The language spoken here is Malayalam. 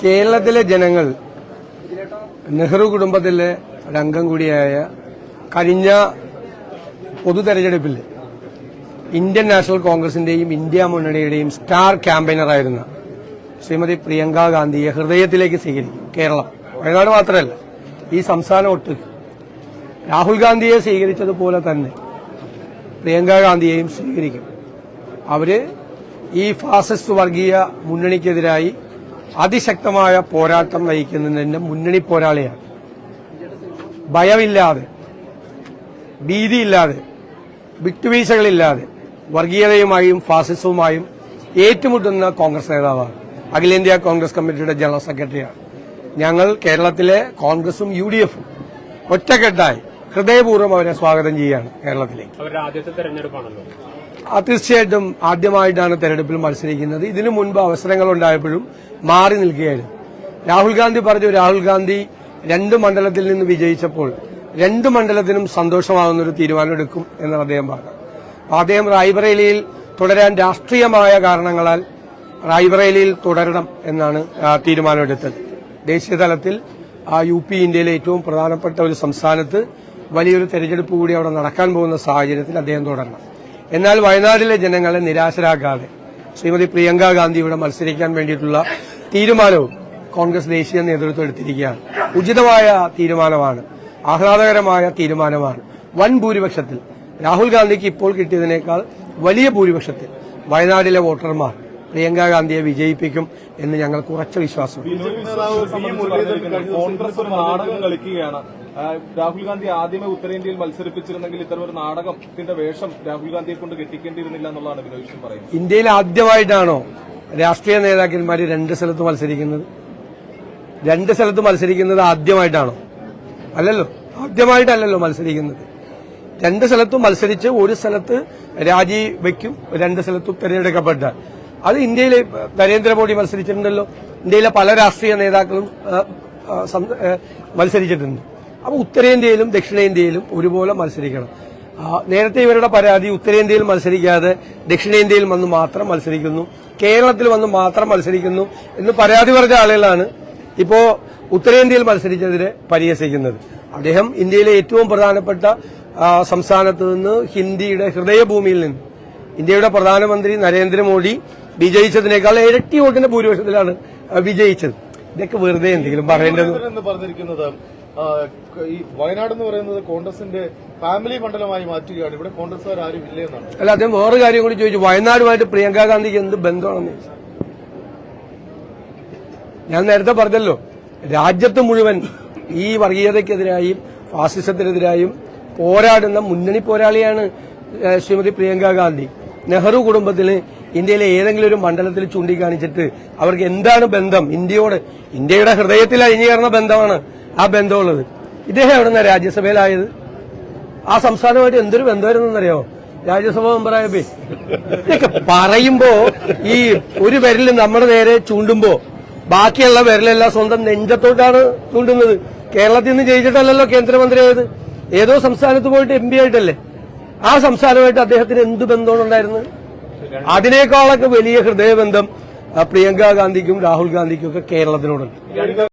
കേരളത്തിലെ ജനങ്ങൾ നെഹ്റു കുടുംബത്തിലെ ഒരംഗം കൂടിയായ കഴിഞ്ഞ പൊതു തെരഞ്ഞെടുപ്പിൽ ഇന്ത്യൻ നാഷണൽ കോൺഗ്രസിന്റെയും ഇന്ത്യ മുന്നണിയുടെയും സ്റ്റാർ ക്യാമ്പയിനറായിരുന്ന ശ്രീമതി പ്രിയങ്ക ഗാന്ധിയെ ഹൃദയത്തിലേക്ക് സ്വീകരിക്കും. കേരളം, വയനാട് മാത്രമല്ല, ഈ സംസ്ഥാനം ഒട്ട് രാഹുൽ ഗാന്ധിയെ സ്വീകരിച്ചതുപോലെ തന്നെ പ്രിയങ്ക ഗാന്ധിയെയും സ്വീകരിക്കും. അവര് ഈ ഫാസിസ്റ്റ് വർഗീയ മുന്നണിക്കെതിരായി അതിശക്തമായ പോരാട്ടം നയിക്കുന്നതിന്റെ മുന്നണി പോരാളിയാണ്. ഭയമില്ലാതെ, ഭീതിയില്ലാതെ, വിട്ടുവീഴ്ചകളില്ലാതെ വർഗീയതയുമായും ഫാസിസവുമായും ഏറ്റുമുട്ടുന്ന കോൺഗ്രസ് നേതാവാണ്. അഖിലേന്ത്യാ കോൺഗ്രസ് കമ്മിറ്റിയുടെ ജനറൽ സെക്രട്ടറിയാണ്. ഞങ്ങൾ കേരളത്തിലെ കോൺഗ്രസും UDF-ഉം ഒറ്റക്കെട്ടായി ഹൃദയപൂർവ്വം അവരെ സ്വാഗതം ചെയ്യുകയാണ് കേരളത്തിലേക്ക്. അവരുടെ ആദ്യത്തെ തെരഞ്ഞെടുപ്പാണല്ലോ. തീർച്ചയായിട്ടും ആദ്യമായിട്ടാണ് തെരഞ്ഞെടുപ്പിൽ മത്സരിക്കുന്നത്. ഇതിനു മുൻപ് അവസരങ്ങൾ ഉണ്ടായപ്പോഴും മാറി നിൽക്കുകയായിരുന്നു. രാഹുൽ ഗാന്ധി പറഞ്ഞു, രാഹുൽ ഗാന്ധി 2 മണ്ഡലത്തിൽ നിന്ന് വിജയിച്ചപ്പോൾ 2 മണ്ഡലത്തിനും സന്തോഷമാകുന്നൊരു തീരുമാനമെടുക്കും എന്നാണ് അദ്ദേഹം പറഞ്ഞത്. അദ്ദേഹം റായ്ബറേലിയിൽ തുടരാൻ രാഷ്ട്രീയമായ കാരണങ്ങളാൽ റായ്ബറേലിയിൽ തുടരണം എന്നാണ് തീരുമാനമെടുത്തത്. ദേശീയ തലത്തിൽ UP ഇന്ത്യയിലെ ഏറ്റവും പ്രധാനപ്പെട്ട ഒരു സംസ്ഥാനത്ത് വലിയൊരു തെരഞ്ഞെടുപ്പ് കൂടി അവിടെ നടക്കാൻ പോകുന്ന സാഹചര്യത്തിൽ അദ്ദേഹം തുടരണം. എന്നാൽ വയനാട്ടിലെ ജനങ്ങളെ നിരാശരാക്കാതെ ശ്രീമതി പ്രിയങ്ക ഗാന്ധി ഇവിടെ മത്സരിക്കാൻ വേണ്ടിയിട്ടുള്ള തീരുമാനവും കോൺഗ്രസ് ദേശീയ നേതൃത്വം എടുത്തിരിക്കുകയാണ്. ഉചിതമായ തീരുമാനമാണ്, ആഹ്ലാദകരമായ തീരുമാനമാണ്. വൻ ഭൂരിപക്ഷത്തിൽ, രാഹുൽ ഗാന്ധിക്ക് ഇപ്പോൾ കിട്ടിയതിനേക്കാൾ വലിയ ഭൂരിപക്ഷത്തിൽ വയനാട്ടിലെ വോട്ടർമാർ പ്രിയങ്ക ഗാന്ധിയെ വിജയിപ്പിക്കും എന്ന് ഞങ്ങൾക്ക് ഉറച്ച വിശ്വാസമുണ്ട്. കോൺഗ്രസ് ഒരു നാടകം കളിക്കുകയാണ്. രാഹുൽ ഗാന്ധി ആദ്യമേ ഉത്തരേന്ത്യയിൽ മത്സരിപ്പിച്ചിരുന്നെങ്കിൽ ഇത്തരം ഒരു നാടകത്തിന്റെ വേഷം രാഹുൽ ഗാന്ധിയെ കൊണ്ട് കെട്ടിക്കേണ്ടിയിരുന്നില്ല എന്നുള്ളതാണ് വിനോദ് പറയുന്നത്. ഇന്ത്യയിൽ ആദ്യമായിട്ടാണോ രാഷ്ട്രീയ നേതാക്കന്മാർ 2 സ്ഥലത്ത് മത്സരിക്കുന്നത്? 2 സ്ഥലത്ത് മത്സരിക്കുന്നത് ആദ്യമായിട്ടാണോ? അല്ലല്ലോ, ആദ്യമായിട്ടല്ലല്ലോ മത്സരിക്കുന്നത്. 2 സ്ഥലത്തും മത്സരിച്ച് ഒരു സ്ഥലത്ത് രാജിവെക്കും, 2 സ്ഥലത്തും തെരഞ്ഞെടുക്കപ്പെട്ട അത് ഇന്ത്യയിൽ നരേന്ദ്രമോദി മത്സരിച്ചിട്ടുണ്ടല്ലോ. ഇന്ത്യയിലെ പല രാഷ്ട്രീയ നേതാക്കളും മത്സരിച്ചിട്ടുണ്ട്. അപ്പൊ ഉത്തരേന്ത്യയിലും ദക്ഷിണേന്ത്യയിലും ഒരുപോലെ മത്സരിക്കണം. നേരത്തെ ഇവരുടെ പരാതി ഉത്തരേന്ത്യയിൽ മത്സരിക്കാതെ ദക്ഷിണേന്ത്യയിൽ വന്ന് മാത്രം മത്സരിക്കുന്നു, കേരളത്തിൽ വന്ന് മാത്രം മത്സരിക്കുന്നു എന്ന് പരാതി പറഞ്ഞ ആളുകളാണ് ഇപ്പോ ഉത്തരേന്ത്യയിൽ മത്സരിച്ചതിനെ പരിഹസിക്കുന്നത്. അദ്ദേഹം ഇന്ത്യയിലെ ഏറ്റവും പ്രധാനപ്പെട്ട സംസ്ഥാനത്ത് നിന്ന് ഹിന്ദിയുടെ ഹൃദയഭൂമിയിൽ നിന്ന് ഇന്ത്യയുടെ പ്രധാനമന്ത്രി നരേന്ദ്രമോദി വിജയിച്ചതിനേക്കാൾ ഇരട്ടി വോട്ടിന്റെ ഭൂരിപക്ഷത്തിലാണ് വിജയിച്ചത്. ഇതൊക്കെ വെറുതെ എന്തെങ്കിലും പറയേണ്ടത് പറഞ്ഞിരിക്കുന്നത് ഈ വയനാട് എന്ന് പറയുന്നത് കോൺഗ്രസിന്റെ ഫാമിലി മണ്ഡലമായി മാറ്റുകയാണ്. ഇവിടെ കോൺഗ്രസുകാർ ആരും ഇല്ലേ എന്നാണ്. അല്ല, അദ്ദേഹം വേറെ കാര്യം കൂടി ചോദിച്ചു, വയനാടുമായിട്ട് പ്രിയങ്ക ഗാന്ധിക്ക് എന്ത് ബന്ധമാണെന്ന് ചോദിച്ചു. ഞാൻ നേരത്തെ പറഞ്ഞല്ലോ, രാജ്യത്ത് മുഴുവൻ ഈ വർഗീയതയ്ക്കെതിരായും ഫാസിസത്തിനെതിരായും പോരാടുന്ന മുന്നണി പോരാളിയാണ് ശ്രീമതി പ്രിയങ്ക ഗാന്ധി. നെഹ്റു കുടുംബത്തിന് ഇന്ത്യയിലെ ഏതെങ്കിലും ഒരു മണ്ഡലത്തിൽ ചൂണ്ടിക്കാണിച്ചിട്ട് അവർക്ക് എന്താണ് ബന്ധം? ഇന്ത്യയുടെ ഹൃദയത്തിൽ അഴിഞ്ഞുകയറുന്ന ബന്ധമാണ് ആ ബന്ധമുള്ളത്. ഇദ്ദേഹം എവിടുന്ന രാജ്യസഭയിലായത്? ആ സംസ്ഥാനമായിട്ട് എന്തൊരു ബന്ധമായിരുന്നറിയോ? രാജ്യസഭ മെമ്പറായപ്പോ ഇതൊക്കെ പറയുമ്പോ ഈ ഒരു വിരൽ നമ്മുടെ നേരെ ചൂണ്ടുമ്പോ ബാക്കിയുള്ള വിരലെല്ലാം സ്വന്തം നെഞ്ചത്തോട്ടാണ് ചൂണ്ടുന്നത്. കേരളത്തിൽ നിന്ന് ജയിച്ചിട്ടല്ലല്ലോ കേന്ദ്രമന്ത്രിയായത്, ഏതോ സംസ്ഥാനത്ത് പോയിട്ട് MP ആയിട്ടല്ലേ. ആ സംസ്ഥാനമായിട്ട് അദ്ദേഹത്തിന് എന്ത് ബന്ധമാണുണ്ടായിരുന്നത്? അതിനേക്കാളൊക്കെ വലിയ ഹൃദയബന്ധം പ്രിയങ്ക ഗാന്ധിക്കും രാഹുൽ ഗാന്ധിക്കും ഒക്കെ കേരളത്തിനോടുണ്ട്.